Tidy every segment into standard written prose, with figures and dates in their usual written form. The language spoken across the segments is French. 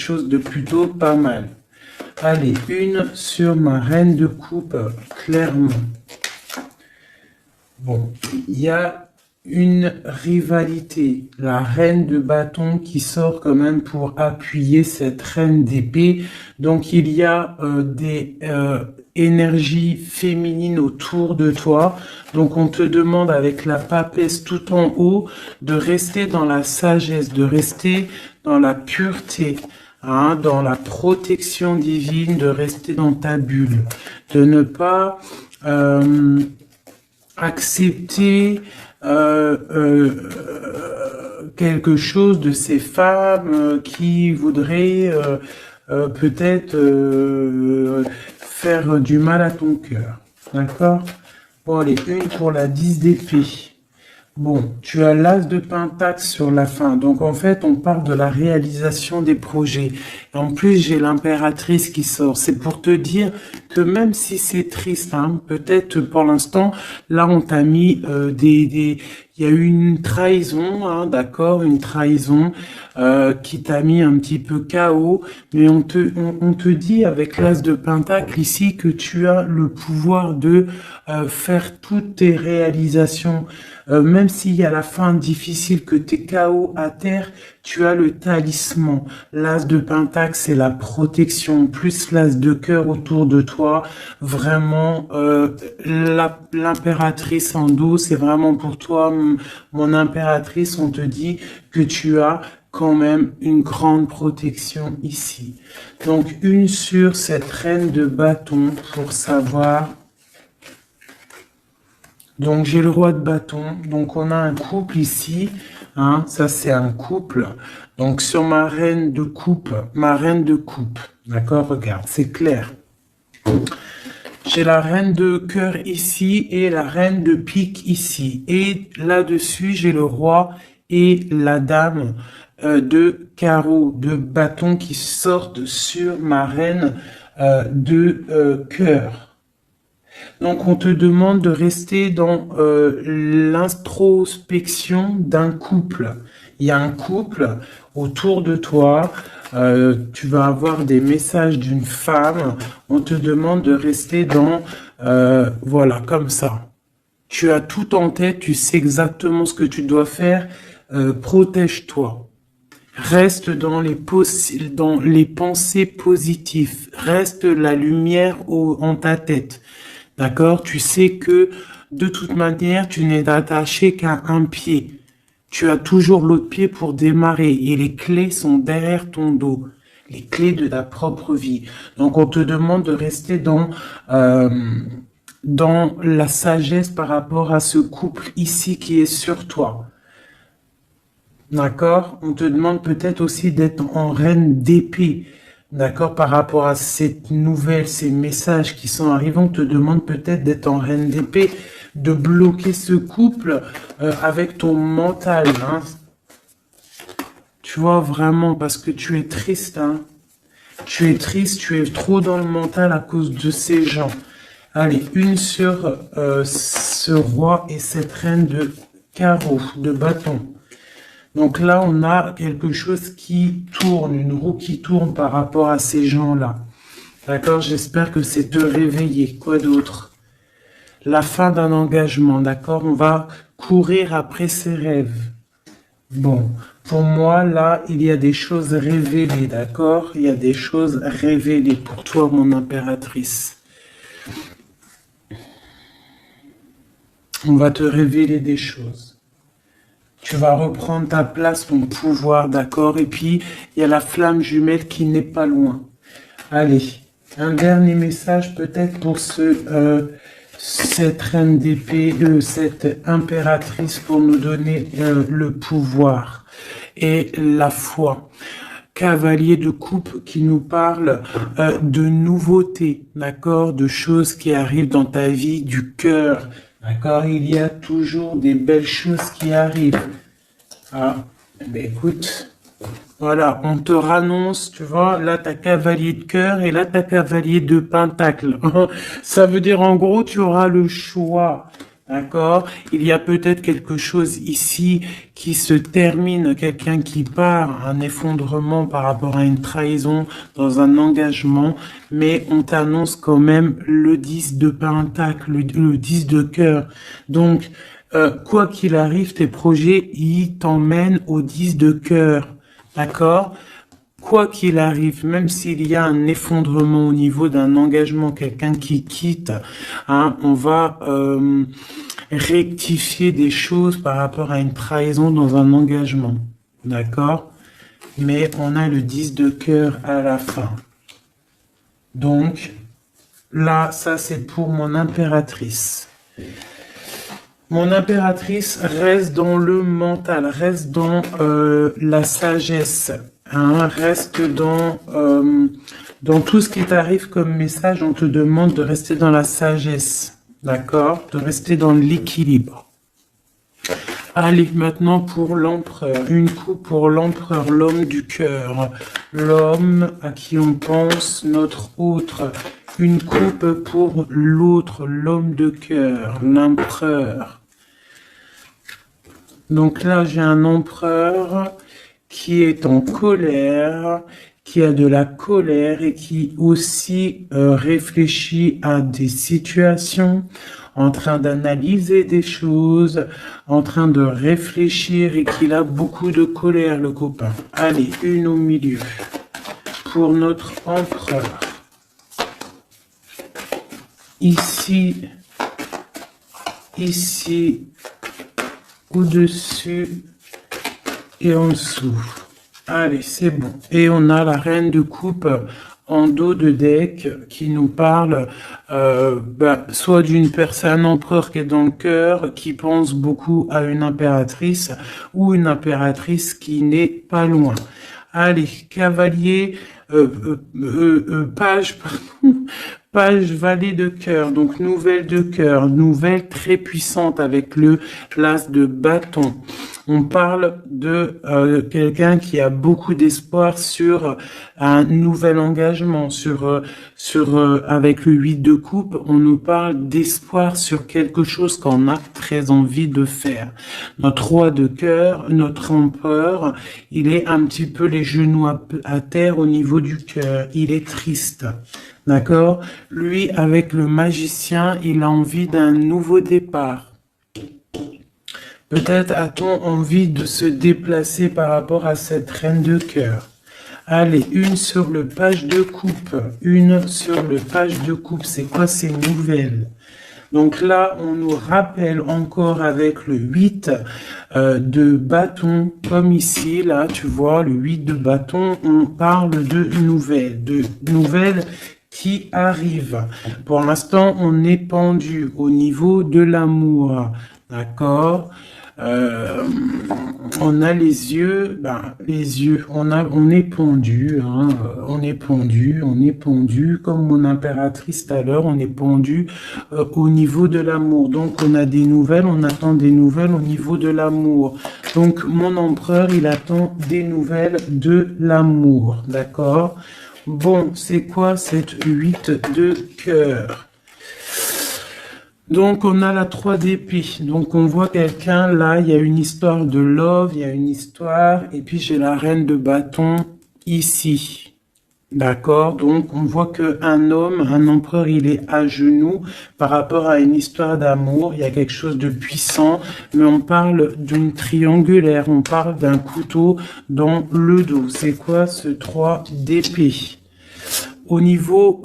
chose de plutôt pas mal. Allez, une sur ma reine de coupe, clairement. Bon, il y a une rivalité, la reine de bâton qui sort quand même pour appuyer cette reine d'épée. Donc il y a des énergies féminines autour de toi. Donc on te demande avec la papesse tout en haut de rester dans la sagesse, de rester dans la pureté. Hein, dans la protection divine, de rester dans ta bulle, de ne pas accepter quelque chose de ces femmes qui voudraient peut-être faire du mal à ton cœur. D'accord? Bon, allez, une pour la 10 d'épée. Bon, tu as l'as de pentacle sur la fin. Donc, en fait, on parle de la réalisation des projets. Et en plus, j'ai l'impératrice qui sort. C'est pour te dire que même si c'est triste, hein, peut-être pour l'instant, là, on t'a mis il y a eu une trahison, hein, d'accord, une trahison qui t'a mis un petit peu KO, mais on te dit avec l'as de pentacle ici que tu as le pouvoir de faire toutes tes réalisations, même s'il y a la fin difficile, que t'es KO à terre, tu as le talisman. L'as de pentacle, c'est la protection, plus l'as de cœur autour de toi. Vraiment, l'impératrice en dos, c'est vraiment pour toi, mon impératrice. On te dit que tu as quand même une grande protection ici. Donc, une sur cette reine de bâton pour savoir. Donc, j'ai le roi de bâton. Donc, on a un couple ici. Hein, ça, c'est un couple. Donc, sur ma reine de coupe, d'accord, regarde, c'est clair. J'ai la reine de cœur ici et la reine de pique ici. Et là-dessus, j'ai le roi et la dame de carreau, de bâton qui sortent sur ma reine de cœur. Donc, on te demande de rester dans l'introspection d'un couple. Il y a un couple autour de toi. Tu vas avoir des messages d'une femme. On te demande de rester dans, voilà, comme ça. Tu as tout en tête. Tu sais exactement ce que tu dois faire. Protège-toi. Reste dans les pensées positives. Reste la lumière en ta tête. D'accord? Tu sais que de toute manière, tu n'es attaché qu'à un pied. Tu as toujours l'autre pied pour démarrer et les clés sont derrière ton dos. Les clés de ta propre vie. Donc, on te demande de rester dans la sagesse par rapport à ce couple ici qui est sur toi. D'accord? On te demande peut-être aussi d'être en reine d'épée. D'accord, par rapport à cette nouvelle, ces messages qui sont arrivés, on te demande peut-être d'être en reine d'épée, de bloquer ce couple avec ton mental. Hein. Tu vois, vraiment, parce que tu es triste. Hein. Tu es triste, tu es trop dans le mental à cause de ces gens. Allez, une sur ce roi et cette reine de carreau, de bâton. Donc là, on a quelque chose qui tourne, une roue qui tourne par rapport à ces gens-là. D'accord? J'espère que c'est te réveiller. Quoi d'autre? La fin d'un engagement, d'accord? On va courir après ses rêves. Bon, pour moi, là, il y a des choses révélées, d'accord? Il y a des choses révélées pour toi, mon impératrice. On va te révéler des choses. Tu vas reprendre ta place, ton pouvoir, d'accord? Et puis, il y a la flamme jumelle qui n'est pas loin. Allez, un dernier message peut-être pour cette reine d'épée, cette impératrice pour nous donner le pouvoir et la foi. Cavalier de coupe qui nous parle de nouveautés, d'accord? De choses qui arrivent dans ta vie, du cœur. D'accord, il y a toujours des belles choses qui arrivent. Ah, ben écoute, voilà, on te rannonce, tu vois, là t'as cavalier de cœur et là t'as cavalier de pentacle. Ça veut dire en gros, tu auras le choix. D'accord? Il y a peut-être quelque chose ici qui se termine, quelqu'un qui part, un effondrement par rapport à une trahison dans un engagement, mais on t'annonce quand même le 10 de pentacle, le 10 de cœur. Donc, quoi qu'il arrive, tes projets, ils t'emmènent au 10 de cœur. D'accord? Quoi qu'il arrive, même s'il y a un effondrement au niveau d'un engagement, quelqu'un qui quitte, hein, on va rectifier des choses par rapport à une trahison dans un engagement. D'accord? Mais on a le 10 de cœur à la fin. Donc, là, ça c'est pour mon impératrice. Mon impératrice reste dans le mental, reste dans la sagesse, hein, reste dans tout ce qui t'arrive comme message. On te demande de rester dans la sagesse, d'accord? De rester dans l'équilibre. Allez, maintenant pour l'empereur. Une coupe pour l'empereur, l'homme du cœur. L'homme à qui on pense, notre autre. Une coupe pour l'autre, l'homme de cœur, l'empereur. Donc là, j'ai un empereur qui est en colère, qui a de la colère et qui aussi réfléchit à des situations, en train d'analyser des choses, en train de réfléchir et qu'il a beaucoup de colère, le copain. Allez, une au milieu pour notre empereur. Ici, au-dessus et en dessous. Allez, c'est bon. Et on a la reine de coupe en dos de deck qui nous parle soit d'une personne, un empereur qui est dans le cœur, qui pense beaucoup à une impératrice, ou une impératrice qui n'est pas loin. Allez, cavalier, page, pardon, page valet de cœur, donc nouvelle de cœur, nouvelle très puissante avec le l'as de bâton. On parle de quelqu'un qui a beaucoup d'espoir sur un nouvel engagement, avec le 8 de coupe, on nous parle d'espoir sur quelque chose qu'on a très envie de faire. Notre roi de cœur, notre empereur, il est un petit peu les genoux à terre au niveau du cœur, il est triste. D'accord? Lui, avec le magicien, il a envie d'un nouveau départ. Peut-être a-t-on envie de se déplacer par rapport à cette reine de cœur. Allez, une sur le page de coupe. Une sur le page de coupe. C'est quoi ces nouvelles? Donc là, on nous rappelle encore avec le 8 de bâton, comme ici, là, tu vois, le 8 de bâton, on parle de nouvelles qui arrivent. Pour l'instant, on est pendu au niveau de l'amour, d'accord? On a les yeux, on est pendu, hein, on est pendu, comme mon impératrice tout à l'heure, on est pendu au niveau de l'amour. Donc on a des nouvelles, on attend des nouvelles au niveau de l'amour. Donc mon empereur, il attend des nouvelles de l'amour, d'accord? Bon, c'est quoi cette 8 de cœur? Donc, on a la 3 d'épée. Donc, on voit quelqu'un, là, il y a une histoire de love, il y a une histoire, et puis j'ai la reine de bâton ici. D'accord? Donc, on voit qu'un homme, un empereur, il est à genoux par rapport à une histoire d'amour. Il y a quelque chose de puissant, mais on parle d'une triangulaire, on parle d'un couteau dans le dos. C'est quoi ce 3 d'épée? Au niveau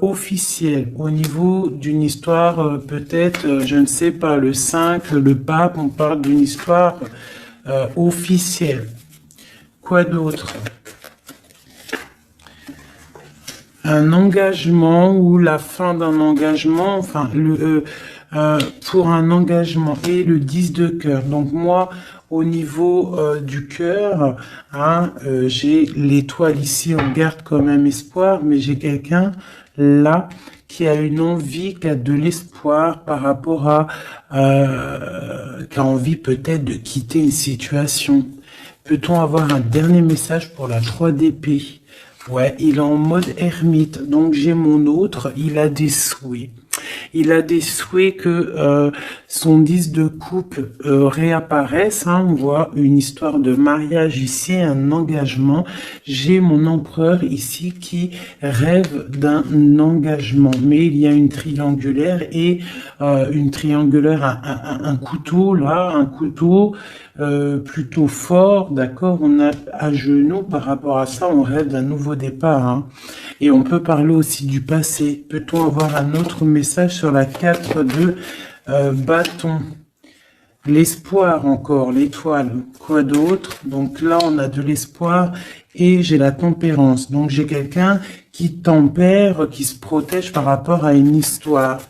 officiel, au niveau d'une histoire, peut-être, je ne sais pas, le 5, le pape, on parle d'une histoire officielle. Quoi d'autre? Un engagement ou la fin d'un engagement, enfin, pour un engagement et le 10 de cœur. Donc moi, au niveau du cœur, hein, j'ai l'étoile ici, on garde quand même espoir, mais j'ai quelqu'un là qui a une envie, qui a de l'espoir par rapport à, qui a envie peut-être de quitter une situation. Peut-on avoir un dernier message pour la 3 d'épée? Ouais, il est en mode ermite, donc j'ai mon autre, il a des souhaits. Il a des souhaits que son 10 de coupe réapparaisse. Hein. On voit une histoire de mariage ici, un engagement. J'ai mon empereur ici qui rêve d'un engagement. Mais il y a une triangulaire et une triangulaire, un couteau là, un couteau plutôt fort, d'accord. On a à genoux par rapport à ça, on rêve d'un nouveau départ. Hein. Et on peut parler aussi du passé. Peut-on avoir un autre message sur la 4 de bâton? L'espoir encore, l'étoile. Quoi d'autre? Donc là, on a de l'espoir et j'ai la tempérance. Donc j'ai quelqu'un qui tempère, qui se protège par rapport à une histoire.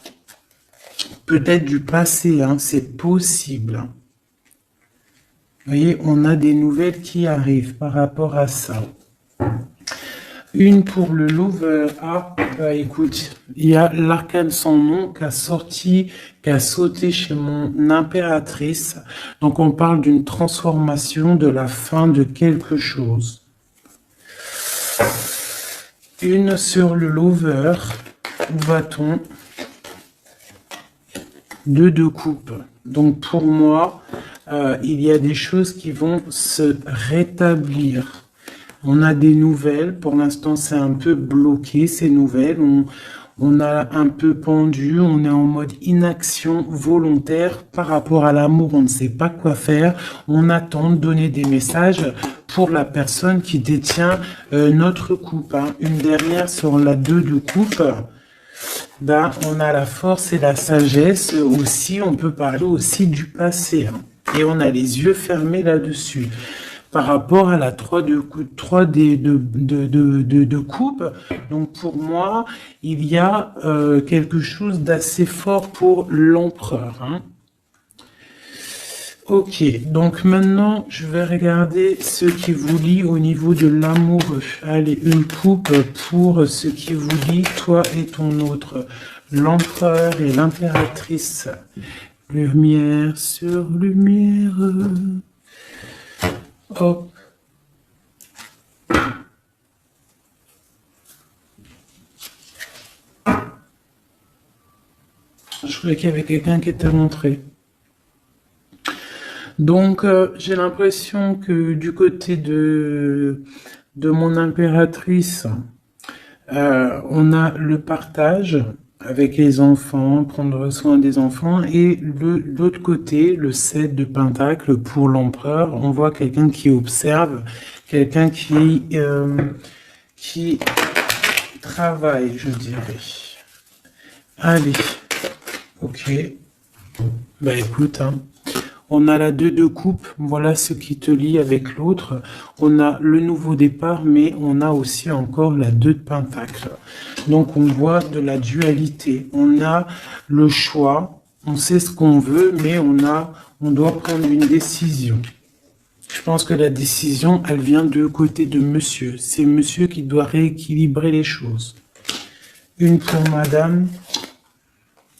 Peut-être du passé, hein, c'est possible. Vous voyez, on a des nouvelles qui arrivent par rapport à ça. Une pour le lover. Ah, bah écoute, il y a l'arcane sans nom qui a sorti, qui a sauté chez mon impératrice. Donc on parle d'une transformation, de la fin de quelque chose. Une sur le lover. Où va-t-on? 2 de coupe. Donc pour moi, il y a des choses qui vont se rétablir. On a des nouvelles. Pour l'instant, c'est un peu bloqué, ces nouvelles. On a un peu pendu. On est en mode inaction volontaire par rapport à l'amour. On ne sait pas quoi faire. On attend de donner des messages pour la personne qui détient notre coupe. Hein. Une dernière sur la 2 de coupe. Ben, on a la force et la sagesse aussi. On peut parler aussi du passé. Hein. Et on a les yeux fermés là-dessus. Par rapport à la 3 de coupe, donc pour moi, il y a quelque chose d'assez fort pour l'empereur. Hein. Ok, donc maintenant, je vais regarder ce qui vous lie au niveau de l'amoureux. Allez, une coupe pour ce qui vous lie, toi et ton autre. L'empereur et l'impératrice. Lumière sur lumière. Hop. Je croyais qu'il y avait quelqu'un qui était rentré. Donc, j'ai l'impression que du côté de mon impératrice, on a le partage avec les enfants, prendre soin des enfants, et l'autre côté, le 7 de Pentacle pour l'empereur, on voit quelqu'un qui observe, quelqu'un qui travaille, je dirais. Allez, ok. Bah écoute, hein. On a la 2 de coupe, voilà ce qui te lie avec l'autre. On a le nouveau départ, mais on a aussi encore la 2 de pentacle. Donc on voit de la dualité. On a le choix, on sait ce qu'on veut, mais on doit prendre une décision. Je pense que la décision, elle vient de côté de monsieur. C'est monsieur qui doit rééquilibrer les choses. Une pour madame.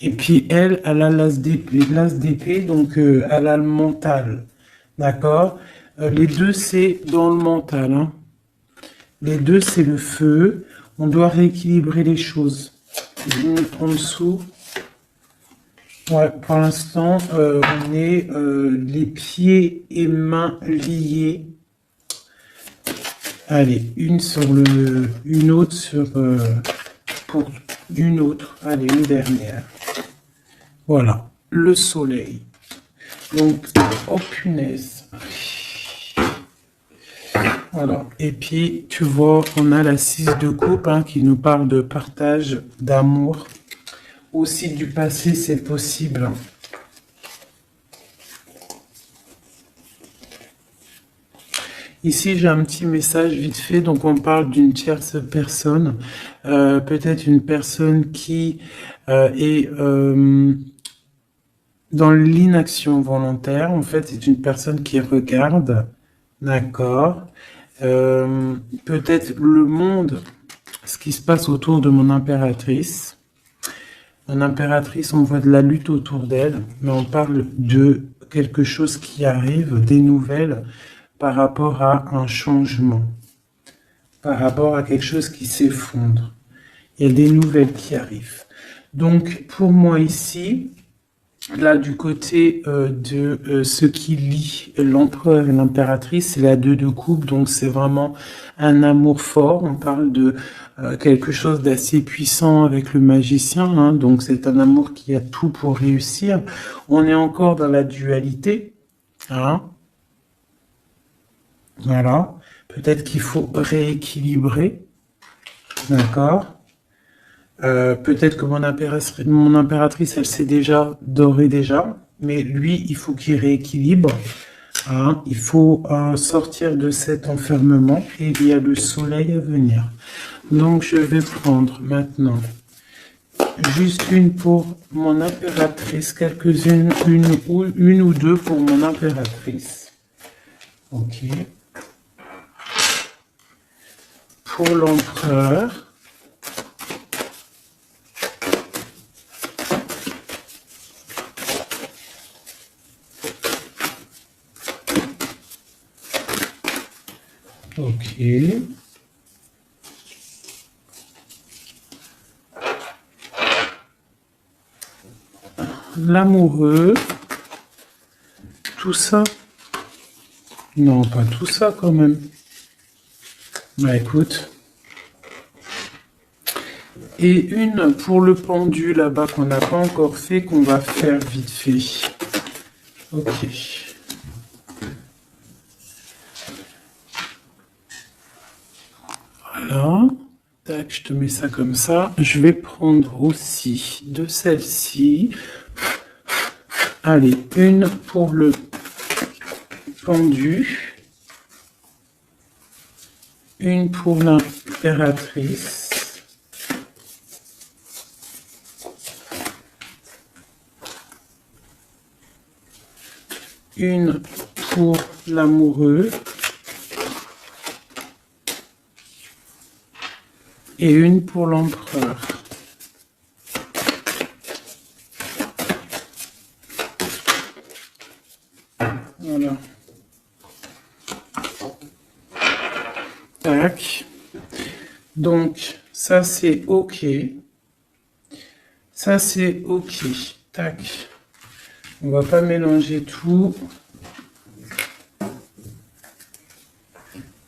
Et puis elle a l'as d'épée, donc elle a le mental, d'accord. Les deux, c'est dans le mental. Hein. Les deux, c'est le feu. On doit rééquilibrer les choses. En dessous, ouais, pour l'instant, on est les pieds et mains liés. Allez, une autre sur pour une autre. Allez, une dernière. Voilà, le soleil. Donc, oh punaise. Voilà. Et puis, tu vois, on a la 6 de coupe hein, qui nous parle de partage, d'amour. Aussi du passé, c'est possible. Ici, j'ai un petit message vite fait. Donc, on parle d'une tierce personne. Peut-être une personne qui est dans l'inaction volontaire. En fait, c'est une personne qui regarde. D'accord. Peut-être le monde, ce qui se passe autour de mon impératrice. Mon impératrice, on voit de la lutte autour d'elle, mais on parle de quelque chose qui arrive, des nouvelles par rapport à un changement, par rapport à quelque chose qui s'effondre. Il y a des nouvelles qui arrivent. Donc, pour moi ici, là, du côté de ce qui lie l'empereur et l'impératrice, c'est la 2 de coupe, donc c'est vraiment un amour fort. On parle de quelque chose d'assez puissant avec le magicien, hein, donc c'est un amour qui a tout pour réussir. On est encore dans la dualité, hein. Voilà. Peut-être qu'il faut rééquilibrer, d'accord? Peut-être que mon impératrice, elle sait déjà, d'ores déjà, mais lui, il faut qu'il rééquilibre. Hein, il faut sortir de cet enfermement et il y a le soleil à venir. Donc, je vais prendre maintenant juste une pour mon impératrice, quelques-unes, une ou deux pour mon impératrice. Ok. Pour l'empereur. Ok. L'amoureux. Tout ça. Non, pas tout ça quand même. Bah écoute. Et une pour le pendu là-bas qu'on n'a pas encore fait, qu'on va faire vite fait. Ok. Voilà. Tac, je te mets ça comme ça. Je vais prendre aussi de celle-ci. Allez, une pour le pendu. Une pour l'impératrice. Une pour l'amoureux. Et une pour l'empereur. Voilà. Tac. Donc, ça c'est OK. Ça c'est OK. Tac. On va pas mélanger tout.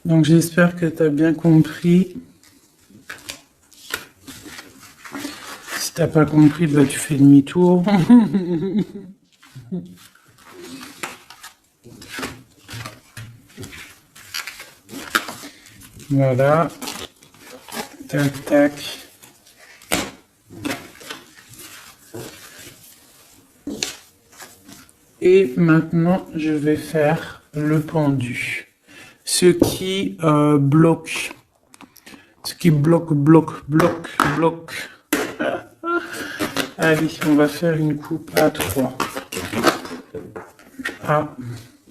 Donc, j'espère que tu as bien compris. Si t'as pas compris, bah, tu fais demi-tour. Voilà. Tac, tac. Et maintenant, je vais faire le pendu. Ce qui bloque. Ce qui bloque. Allez, on va faire une coupe à 3. Ah,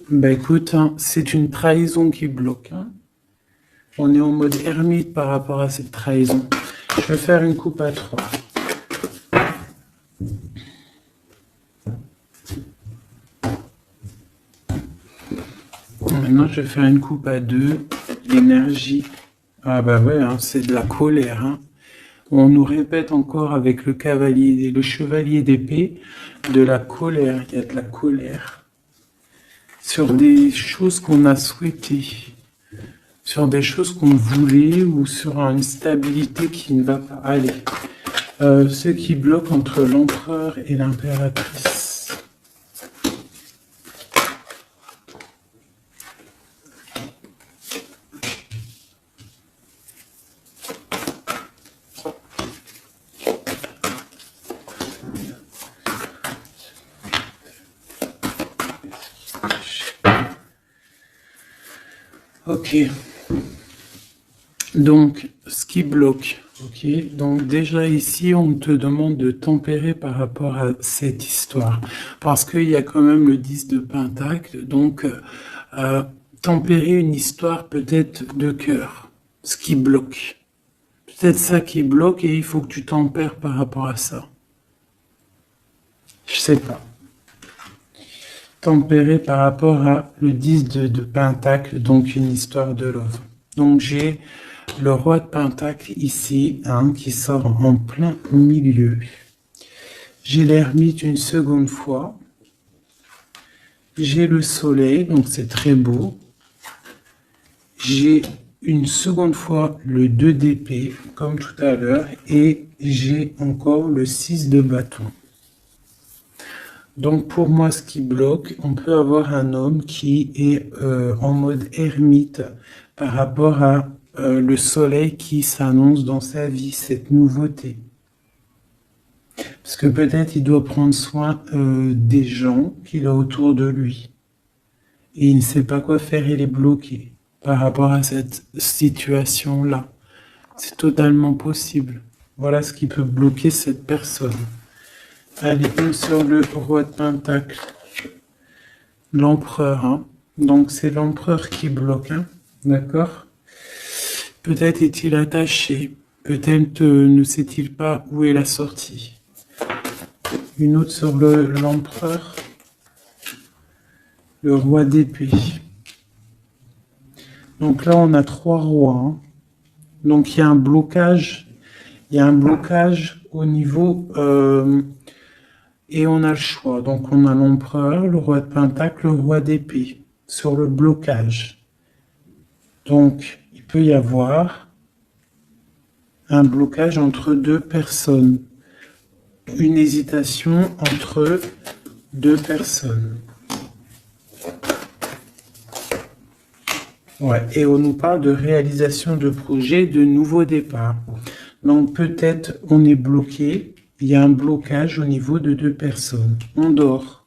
bah écoute, hein, c'est une trahison qui bloque. Hein. On est en mode ermite par rapport à cette trahison. Je vais faire une coupe à 3. Maintenant, je vais faire une coupe à 2. L'énergie. Ah bah ouais, hein, c'est de la colère. Hein. On nous répète encore avec le cavalier et le chevalier d'épée de la colère. Il y a de la colère sur des choses qu'on a souhaitées, sur des choses qu'on voulait ou sur une stabilité qui ne va pas aller. Ce qui bloque entre l'empereur et l'impératrice. Ok. Donc, ce qui bloque. Ok. Donc, déjà ici, on te demande de tempérer par rapport à cette histoire. Parce qu'il y a quand même le 10 de Pentacle. Donc, tempérer une histoire peut-être de cœur. Ce qui bloque. Peut-être ça qui bloque et il faut que tu tempères par rapport à ça. Je sais pas. Tempéré par rapport à le 10 de Pentacle, donc une histoire de love. Donc j'ai le roi de Pentacle ici, hein, qui sort en plein milieu. J'ai l'ermite une seconde fois. J'ai le soleil, donc c'est très beau. J'ai une seconde fois le 2 d'épée, comme tout à l'heure. Et j'ai encore le 6 de bâton. Donc pour moi, ce qui bloque, on peut avoir un homme qui est en mode ermite par rapport à le soleil qui s'annonce dans sa vie, cette nouveauté. Parce que peut-être il doit prendre soin des gens qu'il a autour de lui. Et il ne sait pas quoi faire, il est bloqué par rapport à cette situation-là. C'est totalement possible. Voilà ce qui peut bloquer cette personne. Allez, une sur le roi de Pentacle. L'empereur, hein. Donc c'est l'empereur qui bloque, hein. D'accord? Peut-être est-il attaché. Peut-être ne sait-il pas où est la sortie. Une autre sur l'empereur. Le roi d'épée. Donc là, on a 3 rois, hein. Donc il y a un blocage. Il y a un blocage au niveau... et on a le choix. Donc on a l'empereur, le roi de Pentacle, le roi d'épée sur le blocage. Donc il peut y avoir un blocage entre 2 personnes. Une hésitation entre 2 personnes. Ouais, et on nous parle de réalisation de projets, de nouveaux départs. Donc peut-être on est bloqué. Il y a un blocage au niveau de 2 personnes. On dort.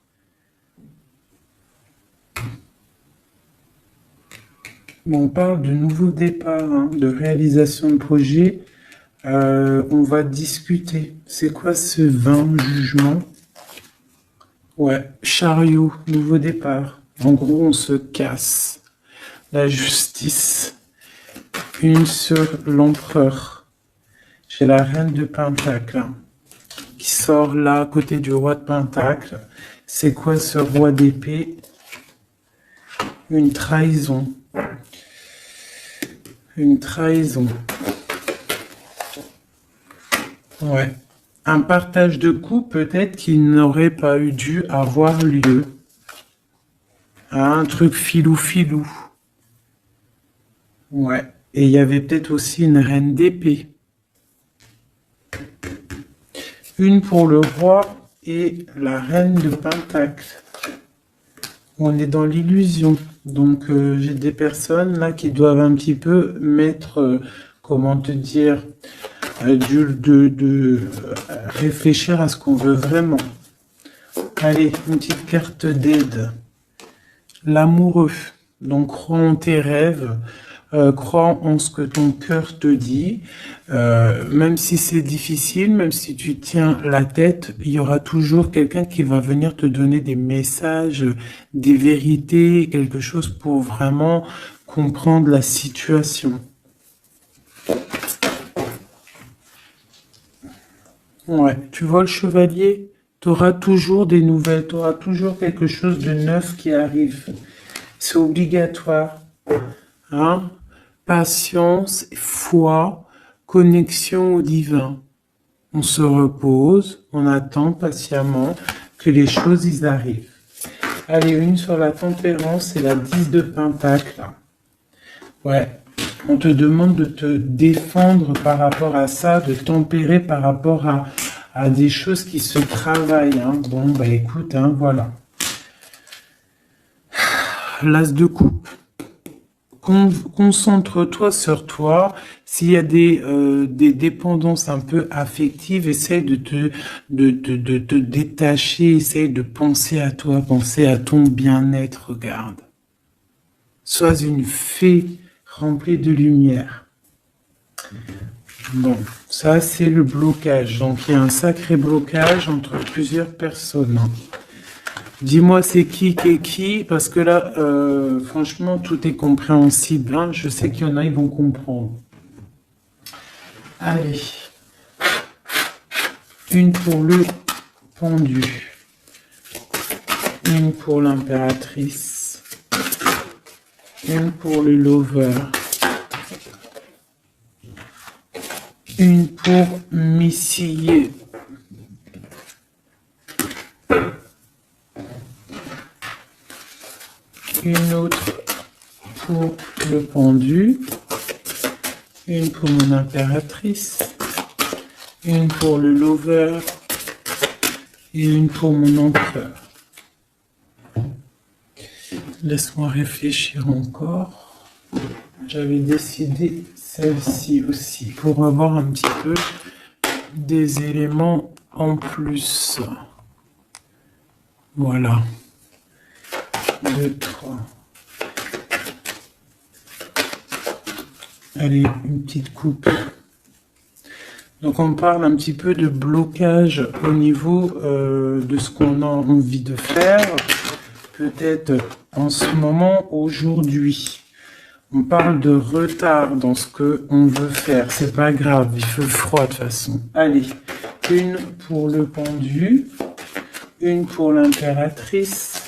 On parle de nouveaux départs, hein, de réalisation de projet. On va discuter. C'est quoi ce 20 jugement? Ouais, chariot, nouveau départ. En gros, on se casse. La justice. Une sur l'empereur. J'ai la reine de Pentacle, hein, qui sort là à côté du roi de Pentacle. C'est quoi ce roi d'épée? Une trahison. Une trahison. Ouais. Un partage de coups peut-être qui n'aurait pas eu dû avoir lieu. Un truc filou-filou. Ouais. Et il y avait peut-être aussi une reine d'épée. Une pour le roi et la reine de Pentacle. On est dans l'illusion. Donc j'ai des personnes là qui doivent un petit peu mettre, comment te dire, réfléchir à ce qu'on veut vraiment. Allez, une petite carte d'aide. L'amoureux. Donc crois en tes rêves. Crois en ce que ton cœur te dit. Même si c'est difficile, même si tu tiens la tête, il y aura toujours quelqu'un qui va venir te donner des messages, des vérités, quelque chose pour vraiment comprendre la situation. Ouais, tu vois le chevalier, tu auras toujours des nouvelles, tu auras toujours quelque chose de neuf qui arrive. C'est obligatoire. Hein? Patience, foi, connexion au divin. On se repose, on attend patiemment que les choses y arrivent. Allez, une sur la tempérance et la 10 de Pentacle. Ouais, on te demande de te défendre par rapport à ça, de tempérer par rapport à des choses qui se travaillent. Hein. Bon, bah écoute, hein, voilà. L'as de coupe. Concentre-toi sur toi. S'il y a des dépendances un peu affectives, essaye de te détacher, essaye de penser à toi, penser à ton bien-être, regarde. Sois une fée remplie de lumière. Bon, ça c'est le blocage. Donc il y a un sacré blocage entre plusieurs personnes. Dis-moi c'est qui, parce que là, franchement, tout est compréhensible. Hein. Je sais qu'il y en a, ils vont comprendre. Allez. Une pour le pendu. Une pour l'impératrice. Une pour le lover. Une pour Messier. une autre pour le pendu, une pour mon impératrice, une pour le lover et une pour mon empereur. Laisse-moi réfléchir encore. J'avais décidé celle-ci aussi pour avoir un petit peu des éléments en plus. Voilà. 2, 3. Allez, une petite coupe. Donc on parle un petit peu de blocage au niveau de ce qu'on a envie de faire. Peut-être en ce moment, aujourd'hui. On parle de retard dans ce qu'on veut faire. C'est pas grave, il fait froid de toute façon. Allez, une pour le pendu, une pour l'impératrice,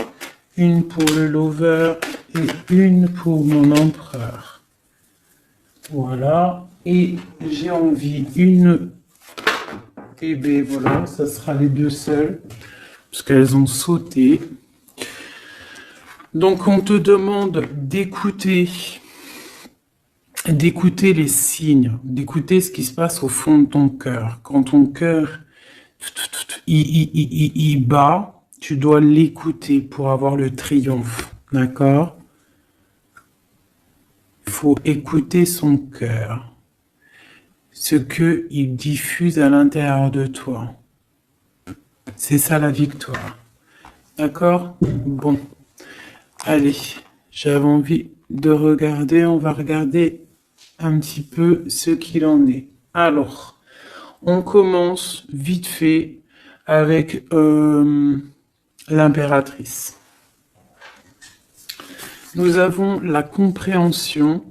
une pour le lover et une pour mon empereur. Voilà. Et j'ai envie une... Et bien voilà, ça sera les deux seules, parce qu'elles ont sauté. Donc on te demande d'écouter les signes, d'écouter ce qui se passe au fond de ton cœur. Quand ton cœur il bat, tu dois l'écouter pour avoir le triomphe, d'accord? Il faut écouter son cœur, ce qu'il diffuse à l'intérieur de toi. C'est ça la victoire, d'accord? Bon. Allez, j'avais envie de regarder, on va regarder un petit peu ce qu'il en est. Alors, on commence vite fait avec l'impératrice. Nous avons la compréhension.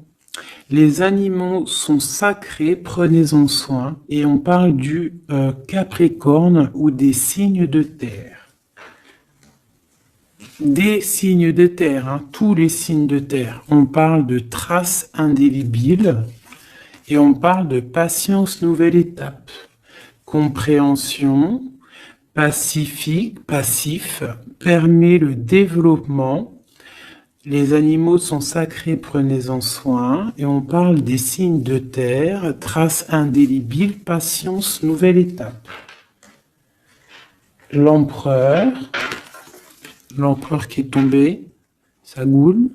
Les animaux sont sacrés, prenez-en soin. Et on parle du Capricorne ou des signes de terre. Des signes de terre, hein, tous les signes de terre. On parle de traces indélébiles et on parle de patience, nouvelle étape. Compréhension, passif, permet le développement. Les animaux sont sacrés, prenez-en soin. Et on parle des signes de terre, traces indélébiles, patience, nouvelle étape. L'empereur qui est tombé, ça goule.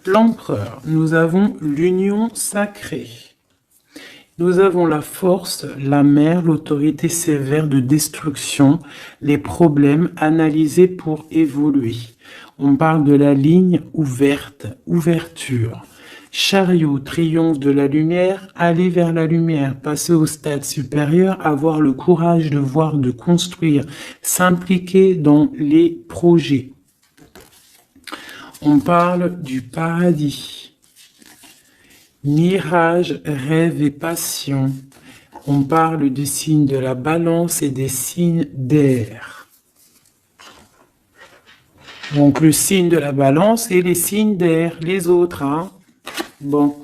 L'empereur, nous avons l'union sacrée. Nous avons la force, la mer, l'autorité sévère de destruction, les problèmes analysés pour évoluer. On parle de la ligne ouverte, ouverture. Chariot, triomphe de la lumière, aller vers la lumière, passer au stade supérieur, avoir le courage de voir, de construire, s'impliquer dans les projets. On parle du paradis. Mirage, rêve et passion. On parle des signes de la balance et des signes d'air. Donc le signe de la balance et les signes d'air, les autres, hein. Bon,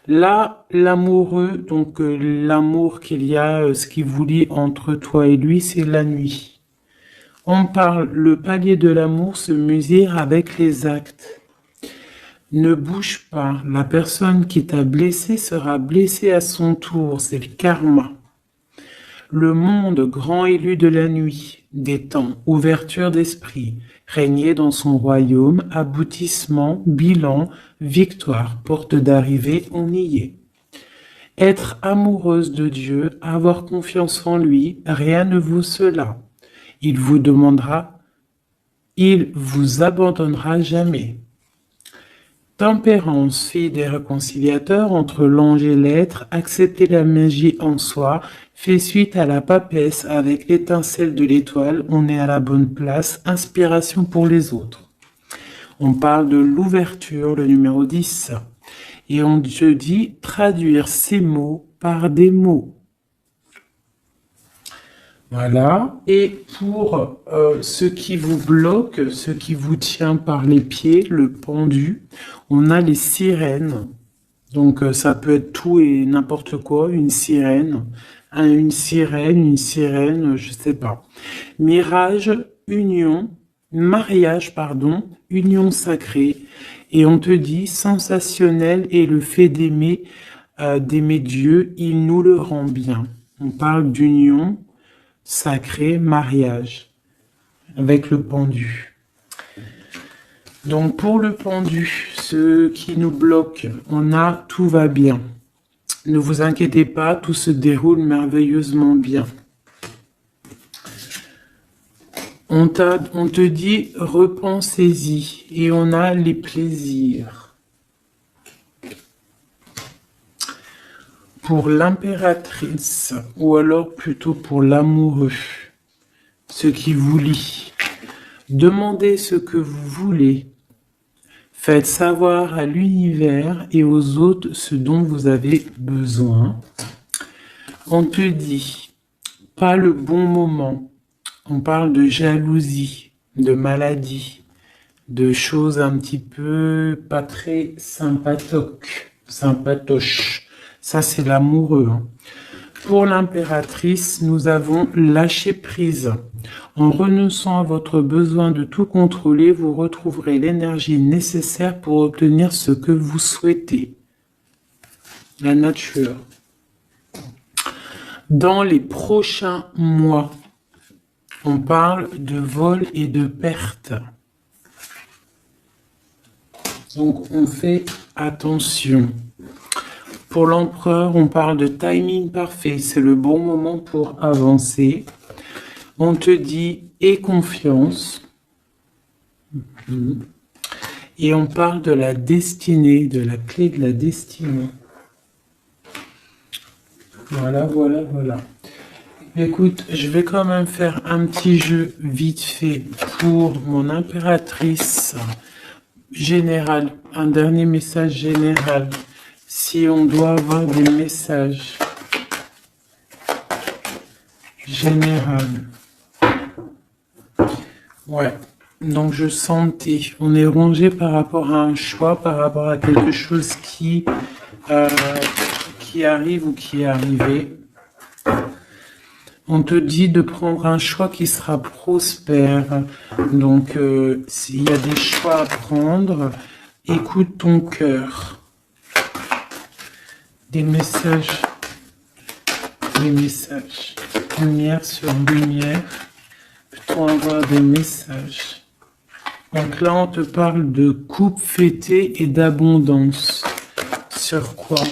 là, l'amoureux, donc l'amour qu'il y a, ce qui vous lie entre toi et lui, c'est la nuit. On parle, le palier de l'amour se mesure avec les actes. Ne bouge pas, la personne qui t'a blessé sera blessée à son tour, c'est le karma. Le monde grand élu de la nuit, des temps, ouverture d'esprit, régner dans son royaume, aboutissement, bilan, victoire, porte d'arrivée, on y est. Être amoureuse de Dieu, avoir confiance en lui, rien ne vaut cela. Il vous abandonnera jamais. Tempérance, fille des réconciliateurs entre l'ange et l'être, accepter la magie en soi, fait suite à la papesse avec l'étincelle de l'étoile, on est à la bonne place, inspiration pour les autres. On parle de l'ouverture, le numéro 10, et on te dit traduire ces mots par des mots. Voilà, et pour ce qui vous bloque, ce qui vous tient par les pieds, le pendu, on a les sirènes. Donc ça peut être tout et n'importe quoi, une sirène, je sais pas. Mirage, union, mariage, pardon, union sacrée. Et on te dit, sensationnel est le fait d'aimer Dieu, il nous le rend bien. On parle d'union sacrée, mariage, avec le pendu. Donc pour le pendu, ce qui nous bloque, on a tout va bien. Ne vous inquiétez pas, tout se déroule merveilleusement bien. On te dit, repensez-y, et on a les plaisirs. Pour l'impératrice, ou alors plutôt pour l'amoureux, ce qui vous lie. Demandez ce que vous voulez. Faites savoir à l'univers et aux autres ce dont vous avez besoin. On te dit, pas le bon moment. On parle de jalousie, de maladie, de choses un petit peu pas très sympatoches. Ça, c'est l'amoureux. Pour l'impératrice, nous avons lâché prise. En renonçant à votre besoin de tout contrôler, vous retrouverez l'énergie nécessaire pour obtenir ce que vous souhaitez. La nature. Dans les prochains mois, on parle de vol et de perte. Donc, on fait attention. Pour l'empereur, on parle de timing parfait. C'est le bon moment pour avancer. On te dit « aie confiance ». Et on parle de la destinée, de la clé de la destinée. Voilà, voilà, voilà. Écoute, je vais quand même faire un petit jeu vite fait pour mon impératrice générale. Un dernier message général. Si on doit avoir des messages général. Ouais. Donc je sentais, on est rongé par rapport à un choix, par rapport à quelque chose qui arrive ou qui est arrivé. On te dit de prendre un choix qui sera prospère. Donc, s'il y a des choix à prendre, écoute ton cœur. Des messages. Lumière sur lumière. Peut-on avoir des messages? Donc là, on te parle de coupe fêtée et d'abondance. Sur quoi?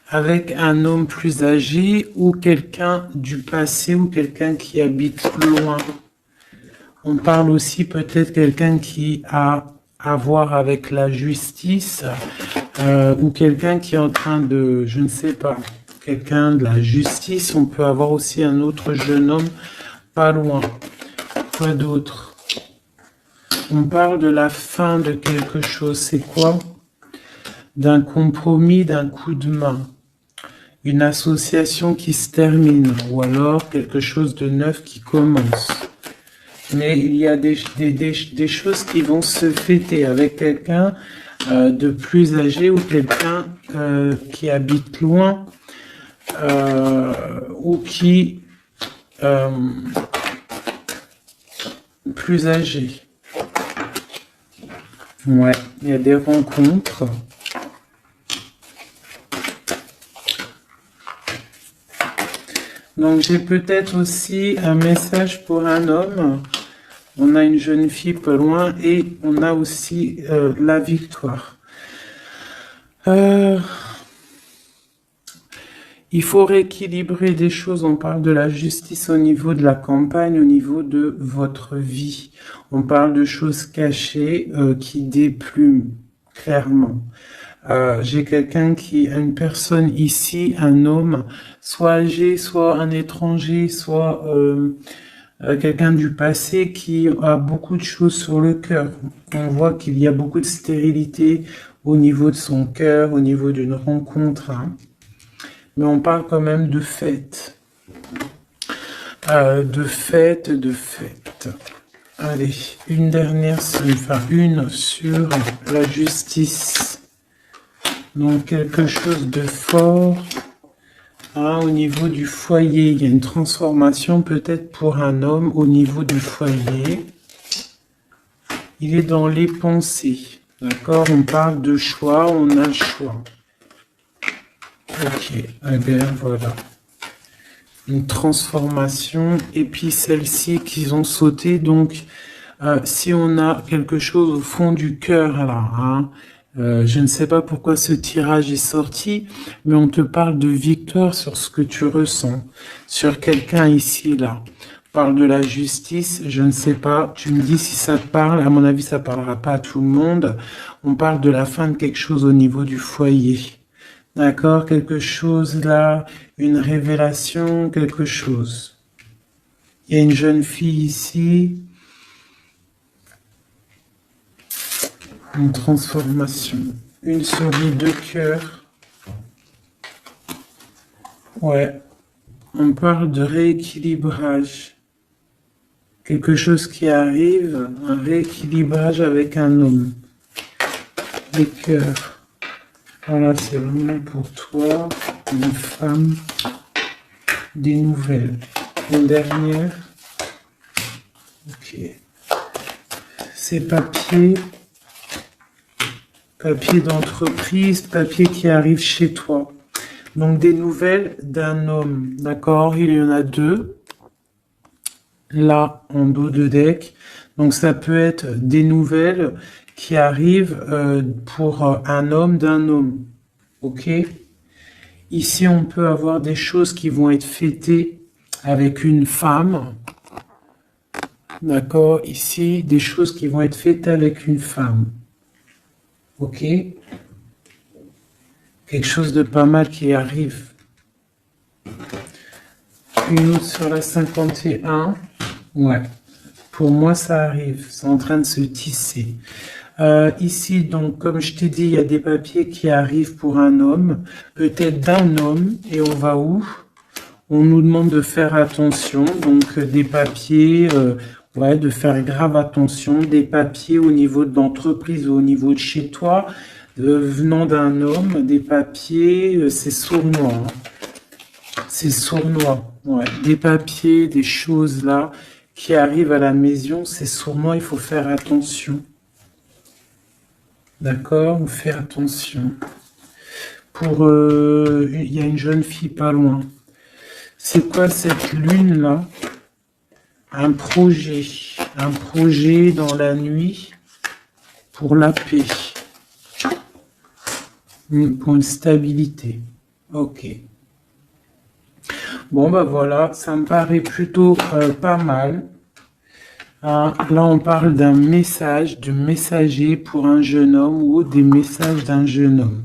Avec un homme plus âgé ou quelqu'un du passé ou quelqu'un qui habite loin. On parle aussi peut-être quelqu'un qui a à voir avec la justice ou quelqu'un qui est en train de, je ne sais pas, quelqu'un de la justice. On peut avoir aussi un autre jeune homme pas loin. Quoi d'autre? On parle de la fin de quelque chose. C'est quoi? D'un compromis, d'un coup de main. Une association qui se termine, ou alors quelque chose de neuf qui commence. Mais il y a des choses qui vont se fêter avec quelqu'un de plus âgé ou quelqu'un qui habite loin ou qui plus âgé. Ouais, il y a des rencontres. Donc j'ai peut-être aussi un message pour un homme. On a une jeune fille pas loin et on a aussi la victoire. Il faut rééquilibrer des choses. On parle de la justice au niveau de la campagne, au niveau de votre vie. On parle de choses cachées qui déplument clairement. J'ai quelqu'un une personne ici, un homme, soit âgé, soit un étranger, soit quelqu'un du passé qui a beaucoup de choses sur le cœur. On voit qu'il y a beaucoup de stérilité au niveau de son cœur, au niveau d'une rencontre. Hein. Mais on parle quand même de fête. De fête. Allez, une dernière, une sur la justice. Donc quelque chose de fort au niveau du foyer. Il y a une transformation peut-être pour un homme au niveau du foyer. il est dans les pensées. D'accord? On parle de choix, on a le choix. Ok, eh bien voilà. Une transformation. Et puis celle-ci qu'ils ont sauté. Donc, si on a quelque chose au fond du cœur, là, hein, je ne sais pas pourquoi ce tirage est sorti, mais on te parle de victoire sur ce que tu ressens, sur quelqu'un ici, là. On parle de la justice, je ne sais pas, tu me dis si ça te parle, à mon avis ça parlera pas à tout le monde. On parle de la fin de quelque chose au niveau du foyer. D'accord, quelque chose là, une révélation, quelque chose. Il y a une jeune fille ici. Une transformation. Une souris de cœur. Ouais. On parle de rééquilibrage. Quelque chose qui arrive, un rééquilibrage avec un homme. Les cœurs. Voilà, c'est vraiment pour toi, une femme, des nouvelles. Une dernière. Ok. Ces papiers. Papier d'entreprise, papier qui arrive chez toi. Donc des nouvelles d'un homme, d'accord? Il y en a deux, là en dos de deck. Donc ça peut être des nouvelles qui arrivent pour un homme d'un homme, ok? Ici on peut avoir des choses qui vont être fêtées avec une femme, d'accord? Ici des choses qui vont être faites avec une femme. Ok, quelque chose de pas mal qui arrive. Une autre sur la 51. Ouais, pour moi ça arrive, c'est en train de se tisser. Ici, donc, comme je t'ai dit, il y a des papiers qui arrivent pour un homme, peut-être d'un homme, et on va où? On nous demande de faire attention, donc des papiers, ouais, de faire grave attention, des papiers au niveau de l'entreprise ou au niveau de chez toi, venant d'un homme, des papiers, c'est sournois, hein. C'est sournois, ouais, des papiers, des choses là qui arrivent à la maison, c'est sournois, il faut faire attention. D'accord, on fait attention. Pour, il y a une jeune fille pas loin. C'est quoi cette lune là? Un projet dans la nuit pour la paix, pour une stabilité. Ok. Bon bah voilà, ça me paraît plutôt pas mal. Hein, là on parle d'un message, de messager pour un jeune homme ou des messages d'un jeune homme.